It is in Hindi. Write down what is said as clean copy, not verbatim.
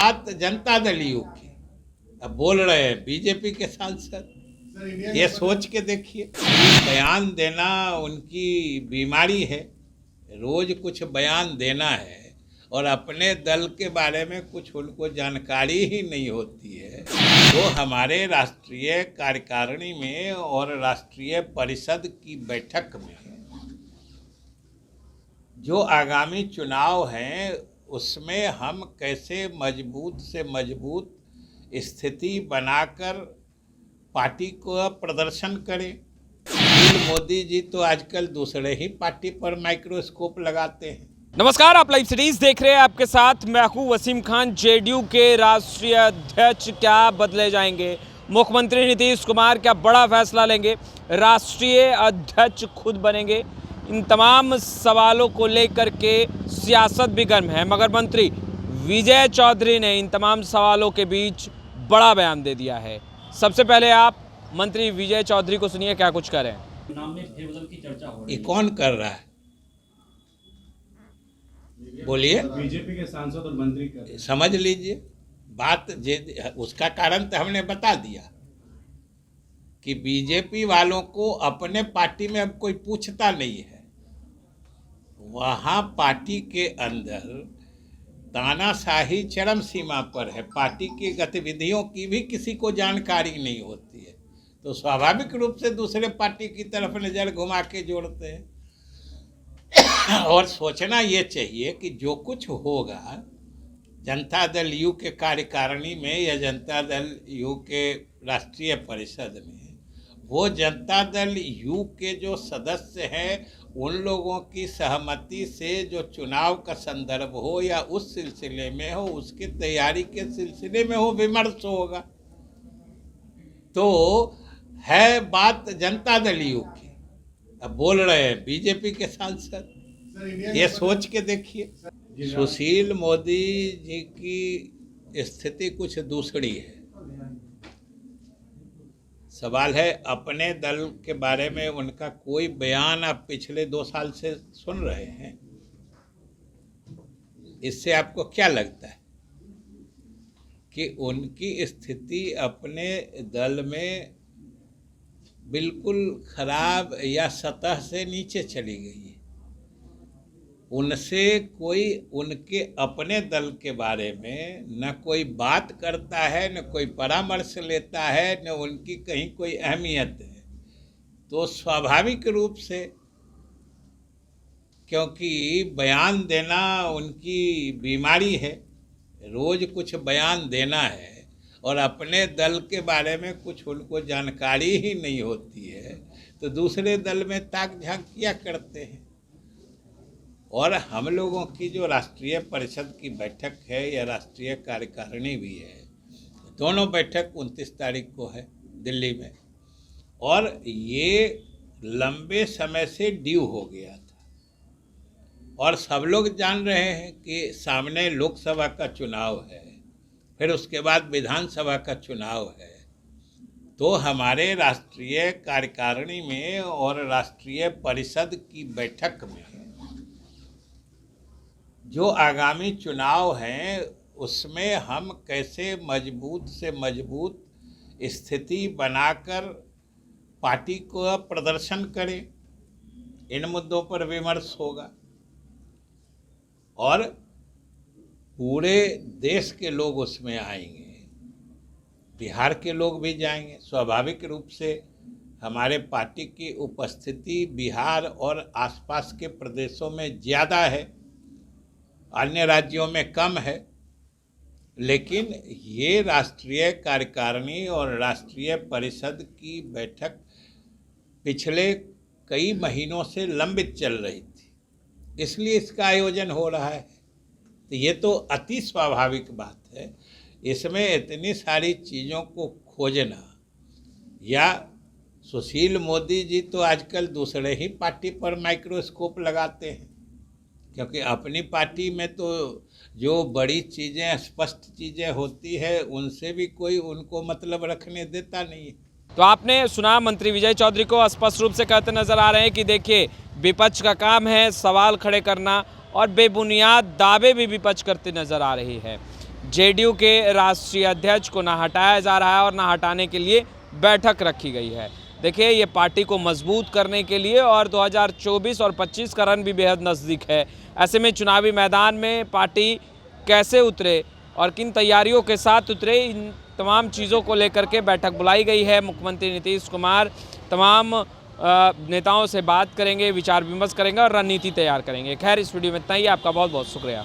बात जनता दल यू की, अब बोल रहे हैं बीजेपी के सांसद। ये सोच के देखिए, बयान देना उनकी बीमारी है, रोज कुछ बयान देना है और अपने दल के बारे में कुछ उनको जानकारी ही नहीं होती है। तो हमारे राष्ट्रीय कार्यकारिणी में और राष्ट्रीय परिषद की बैठक में जो आगामी चुनाव हैं उसमें हम कैसे मजबूत से मजबूत स्थिति बनाकर पार्टी को प्रदर्शन करें। मोदी जी तो आजकल दूसरे ही पार्टी पर माइक्रोस्कोप लगाते हैं। नमस्कार, आप लाइव सीरीज देख रहे हैं। आपके साथ मैं हूं वसीम खान। जेडीयू के राष्ट्रीय अध्यक्ष क्या बदले जाएंगे? मुख्यमंत्री नीतीश कुमार क्या बड़ा फैसला लेंगे? राष्ट्रीय अध्यक्ष खुद बनेंगे? इन तमाम सवालों को लेकर के सियासत भी गर्म है, मगर मंत्री विजय चौधरी ने इन तमाम सवालों के बीच बड़ा बयान दे दिया है। सबसे पहले आप मंत्री विजय चौधरी को सुनिए, क्या कुछ करें। नाम में फेरबदल की चर्चा हो रही ये कौन कर रहा है? बोलिए। बीजेपी के सांसद और मंत्री कर समझ लीजिए बात। उसका कारण तो हमने बता दिया कि बीजेपी वालों को अपने पार्टी में अब कोई पूछता नहीं है। वहाँ पार्टी के अंदर तानाशाही चरम सीमा पर है, पार्टी की गतिविधियों की भी किसी को जानकारी नहीं होती है, तो स्वाभाविक रूप से दूसरे पार्टी की तरफ नज़र घुमा के जोड़ते हैं। और सोचना ये चाहिए कि जो कुछ होगा जनता दल यू के कार्यकारिणी में या जनता दल यू के राष्ट्रीय परिषद में, वो जनता दल यू के जो सदस्य हैं उन लोगों की सहमति से जो चुनाव का संदर्भ हो या उस सिलसिले में हो, उसकी तैयारी के सिलसिले में हो, विमर्श होगा। तो है बात जनता दल यू की, अब बोल रहे हैं बीजेपी के सांसद। ये सोच के देखिए, सुशील मोदी जी की स्थिति कुछ दूसरी है। सवाल है अपने दल के बारे में उनका कोई बयान आप पिछले 2 साल से सुन रहे हैं, इससे आपको क्या लगता है कि उनकी स्थिति अपने दल में बिल्कुल खराब या सतह से नीचे चली गई है? उनसे कोई उनके अपने दल के बारे में न कोई बात करता है, न कोई परामर्श लेता है, न उनकी कहीं कोई अहमियत है। तो स्वाभाविक रूप से, क्योंकि बयान देना उनकी बीमारी है, रोज कुछ बयान देना है और अपने दल के बारे में कुछ उनको जानकारी ही नहीं होती है, तो दूसरे दल में ताक झांक किया करते हैं। और हम लोगों की जो राष्ट्रीय परिषद की बैठक है या राष्ट्रीय कार्यकारिणी भी है, दोनों बैठक 29 तारीख को है दिल्ली में, और ये लंबे समय से ड्यू हो गया था और सब लोग जान रहे हैं कि सामने लोकसभा का चुनाव है, फिर उसके बाद विधानसभा का चुनाव है। तो हमारे राष्ट्रीय कार्यकारिणी में और राष्ट्रीय परिषद की बैठक में जो आगामी चुनाव हैं उसमें हम कैसे मजबूत से मजबूत स्थिति बनाकर पार्टी को प्रदर्शन करें, इन मुद्दों पर विमर्श होगा। और पूरे देश के लोग उसमें आएंगे, बिहार के लोग भी जाएंगे। स्वाभाविक रूप से हमारे पार्टी की उपस्थिति बिहार और आसपास के प्रदेशों में ज़्यादा है, अन्य राज्यों में कम है, लेकिन ये राष्ट्रीय कार्यकारिणी और राष्ट्रीय परिषद की बैठक पिछले कई महीनों से लंबित चल रही थी, इसलिए इसका आयोजन हो रहा है। तो ये तो अति स्वाभाविक बात है। इसमें इतनी सारी चीज़ों को खोजना, या सुशील मोदी जी तो आजकल दूसरे ही पार्टी पर माइक्रोस्कोप लगाते हैं, क्योंकि अपनी पार्टी में तो जो बड़ी चीज़ें, स्पष्ट चीज़ें होती है, उनसे भी कोई उनको मतलब रखने देता नहीं है। तो आपने सुना मंत्री विजय चौधरी को स्पष्ट रूप से कहते नजर आ रहे हैं कि देखिए, विपक्ष का काम है सवाल खड़े करना और बेबुनियाद दावे भी विपक्ष करते नजर आ रही है। जेडीयू के राष्ट्रीय अध्यक्ष को ना हटाया जा रहा है और ना हटाने के लिए बैठक रखी गई है। देखिए, ये पार्टी को मजबूत करने के लिए और 2024 और 25 का रन भी बेहद नज़दीक है। ऐसे में चुनावी मैदान में पार्टी कैसे उतरे और किन तैयारियों के साथ उतरे, इन तमाम चीज़ों को लेकर के बैठक बुलाई गई है। मुख्यमंत्री नीतीश कुमार तमाम नेताओं से बात करेंगे, विचार विमर्श करेंगे और रणनीति तैयार करेंगे। खैर, इस वीडियो में इतना ही। आपका बहुत बहुत शुक्रिया।